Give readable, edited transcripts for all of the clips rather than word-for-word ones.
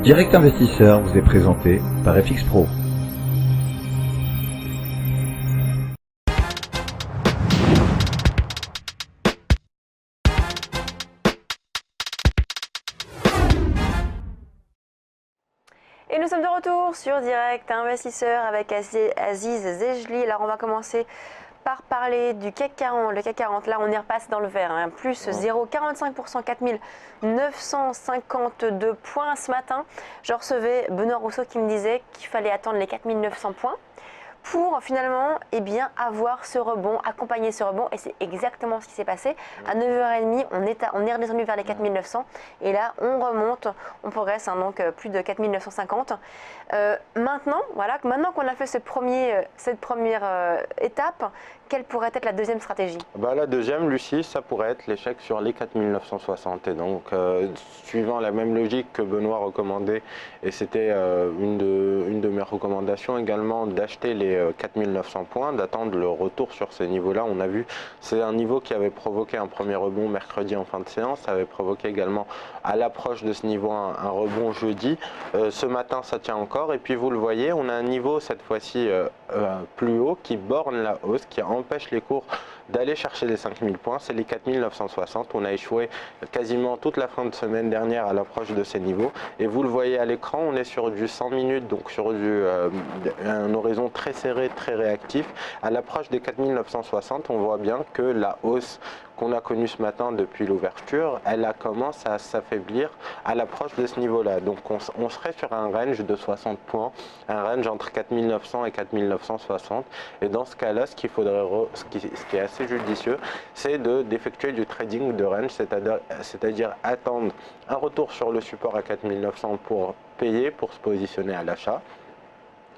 Direct Investisseur vous est présenté par FX Pro. Et nous sommes de retour sur Direct Investisseur avec Aziz Zejli. Alors on va commencer par parler du CAC 40. Le CAC 40, là on y repasse dans le vert, hein. Plus 0,45%, 4952 points ce matin. Je recevais Benoît Rousseau qui me disait qu'il fallait attendre les 4900 points pour finalement avoir ce rebond, accompagner ce rebond, et c'est exactement ce qui s'est passé. À 9h30, on est redescendu vers les 4900 et là on remonte, on progresse, hein, donc plus de 4950. Maintenant qu'on a fait cette première étape, quelle pourrait être la deuxième stratégie? La deuxième, Lucie, ça pourrait être l'échec sur les 4960. Et donc, suivant la même logique que Benoît recommandait, et c'était une de mes recommandations également, d'acheter les 4900 points, d'attendre le retour sur ces niveaux-là. On a vu, c'est un niveau qui avait provoqué un premier rebond mercredi en fin de séance, ça avait provoqué également à l'approche de ce niveau un rebond jeudi. Ce matin, ça tient encore. Et puis, vous le voyez, on a un niveau cette fois-ci plus haut qui borne la hausse, qui empêche les cours d'aller chercher les 5000 points, c'est les 4960. On a échoué quasiment toute la fin de semaine dernière à l'approche de ces niveaux. Et vous le voyez à l'écran, on est sur du 100 minutes, donc sur un horizon très serré, très réactif. À l'approche des 4960, on voit bien que la hausse qu'on a connue ce matin depuis l'ouverture, elle commence à s'affaiblir à l'approche de ce niveau-là. Donc on serait sur un range de 60 points, un range entre 4900 et 4960. Et dans ce cas-là, ce qui est assez judicieux, c'est d'effectuer du trading de range, c'est-à-dire attendre un retour sur le support à 4900 pour payer, pour se positionner à l'achat.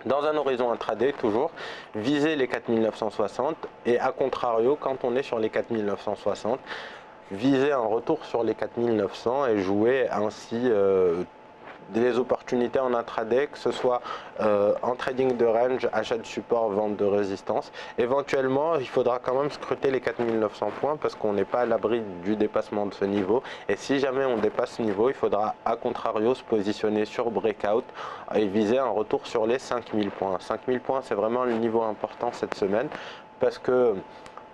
Dans un horizon intraday, toujours, viser les 4960 et à contrario, quand on est sur les 4960, viser un retour sur les 4900 et jouer ainsi des opportunités en intraday, que ce soit en trading de range, achat de support, vente de résistance. Éventuellement, il faudra quand même scruter les 4900 points parce qu'on n'est pas à l'abri du dépassement de ce niveau. Et si jamais on dépasse ce niveau, il faudra à contrario se positionner sur breakout et viser un retour sur les 5000 points. 5000 points, c'est vraiment le niveau important cette semaine parce que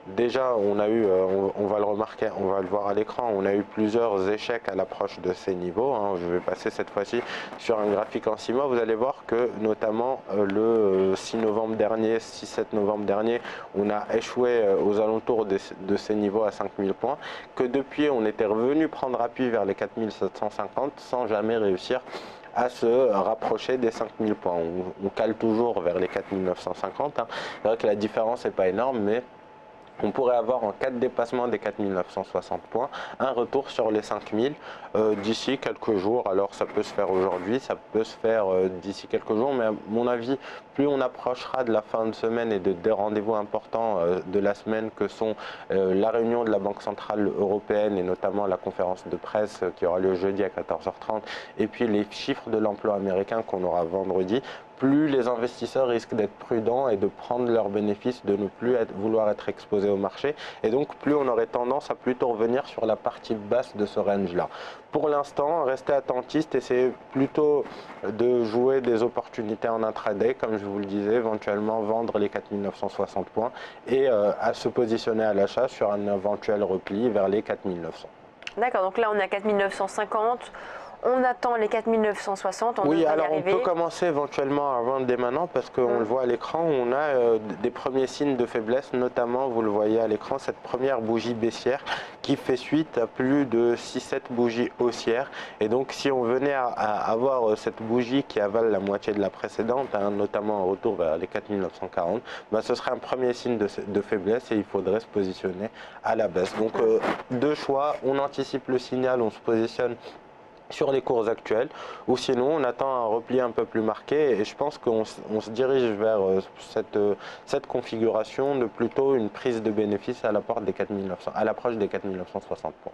déjà, on a eu, on va le remarquer, on va le voir à l'écran, on a eu plusieurs échecs à l'approche de ces niveaux. Je vais passer cette fois-ci sur un graphique en 6 mois. Vous allez voir que notamment le 6 novembre dernier, 6-7 novembre dernier, on a échoué aux alentours de ces niveaux à 5000 points, que depuis on était revenu prendre appui vers les 4750 sans jamais réussir à se rapprocher des 5000 points. On cale toujours vers les 4950. C'est vrai que la différence n'est pas énorme, mais on pourrait avoir en cas de dépassement des 4960 points un retour sur les 5000 d'ici quelques jours. Alors ça peut se faire aujourd'hui, ça peut se faire d'ici quelques jours, mais à mon avis, plus on approchera de la fin de semaine et des rendez-vous importants de la semaine que sont la réunion de la Banque Centrale Européenne et notamment la conférence de presse qui aura lieu jeudi à 14h30 et puis les chiffres de l'emploi américain qu'on aura vendredi, plus les investisseurs risquent d'être prudents et de prendre leurs bénéfices, de ne plus vouloir être exposés au marché. Et donc, plus on aurait tendance à plutôt revenir sur la partie basse de ce range-là. Pour l'instant, restez attentiste, essayez plutôt de jouer des opportunités en intraday, comme je vous le disais, éventuellement vendre les 4960 points et à se positionner à l'achat sur un éventuel repli vers les 4900. D'accord, donc là on est à 4950. On attend les 4960, oui, alors on peut commencer éventuellement à vendre dès maintenant parce qu'on le voit à l'écran, on a des premiers signes de faiblesse, notamment, vous le voyez à l'écran, cette première bougie baissière qui fait suite à plus de 6-7 bougies haussières. Et donc si on venait à avoir cette bougie qui avale la moitié de la précédente, notamment un retour vers les 4940, ce serait un premier signe de faiblesse et il faudrait se positionner à la baisse. Donc deux choix, on anticipe le signal, on se positionne sur les cours actuels, ou sinon on attend un repli un peu plus marqué et je pense qu'on se dirige vers cette configuration de plutôt une prise de bénéfice à l'approche des 4960 points.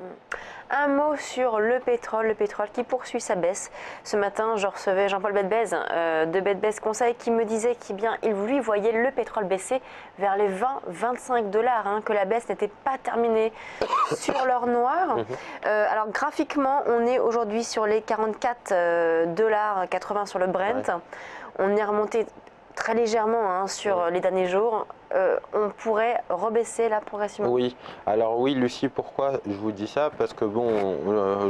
Un mot sur le pétrole qui poursuit sa baisse. Ce matin, je recevais Jean-Paul Bedbez de Bedbez Conseil qui me disait qu'il lui voyait le pétrole baisser vers les 20-25 $, que la baisse n'était pas terminée sur l'or noir. Alors graphiquement, on est aujourd'hui aujourd'hui sur les 44,80 $ sur le Brent. Ouais. On est remonté très légèrement hein, sur les derniers jours. On pourrait rebaisser là progressivement. Oui, alors oui Lucie, pourquoi je vous dis ça? Parce que bon,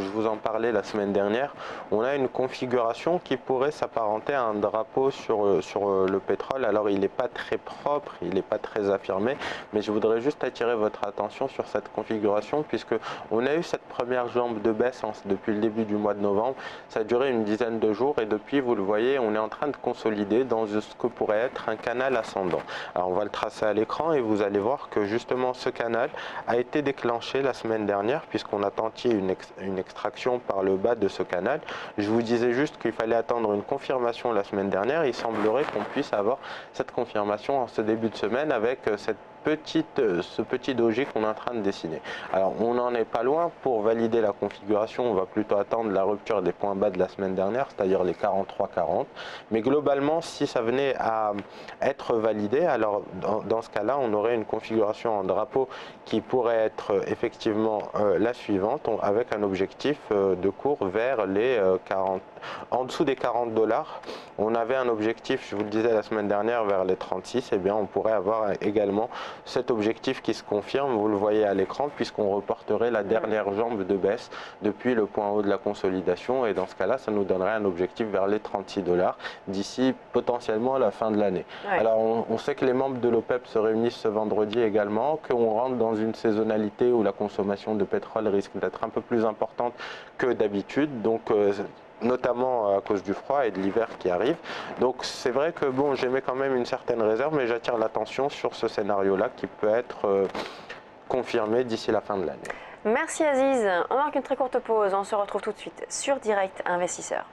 je vous en parlais la semaine dernière, on a une configuration qui pourrait s'apparenter à un drapeau sur le pétrole. Alors il n'est pas très propre, il n'est pas très affirmé, mais je voudrais juste attirer votre attention sur cette configuration puisque on a eu cette première jambe de baisse depuis le début du mois de novembre. Ça a duré une dizaine de jours et depuis, vous le voyez, on est en train de consolider dans ce que pourrait être un canal ascendant. Alors on va le tracer à l'écran et vous allez voir que justement ce canal a été déclenché la semaine dernière puisqu'on a tenté une extraction par le bas de ce canal. Je vous disais juste qu'il fallait attendre une confirmation la semaine dernière. Il semblerait qu'on puisse avoir cette confirmation en ce début de semaine avec ce petit doji qu'on est en train de dessiner. Alors on n'en est pas loin. Pour valider la configuration, on va plutôt attendre la rupture des points bas de la semaine dernière, c'est-à-dire les 43,40. Mais globalement, si ça venait à être validé, alors dans ce cas-là, on aurait une configuration en drapeau qui pourrait être effectivement la suivante, avec un objectif de cours vers les 40, en dessous des 40 $. On avait un objectif, je vous le disais la semaine dernière, vers les 36. Et bien on pourrait avoir également cet objectif qui se confirme, vous le voyez à l'écran, puisqu'on reporterait la dernière jambe de baisse depuis le point haut de la consolidation. Et dans ce cas-là, ça nous donnerait un objectif vers les 36 $ d'ici potentiellement à la fin de l'année. Ouais. Alors on sait que les membres de l'OPEP se réunissent ce vendredi également, qu'on rentre dans une saisonnalité où la consommation de pétrole risque d'être un peu plus importante que d'habitude. Donc notamment à cause du froid et de l'hiver qui arrive. Donc c'est vrai que bon, j'émets quand même une certaine réserve, mais j'attire l'attention sur ce scénario-là qui peut être confirmé d'ici la fin de l'année. Merci Aziz. On marque une très courte pause. On se retrouve tout de suite sur Direct Investisseur.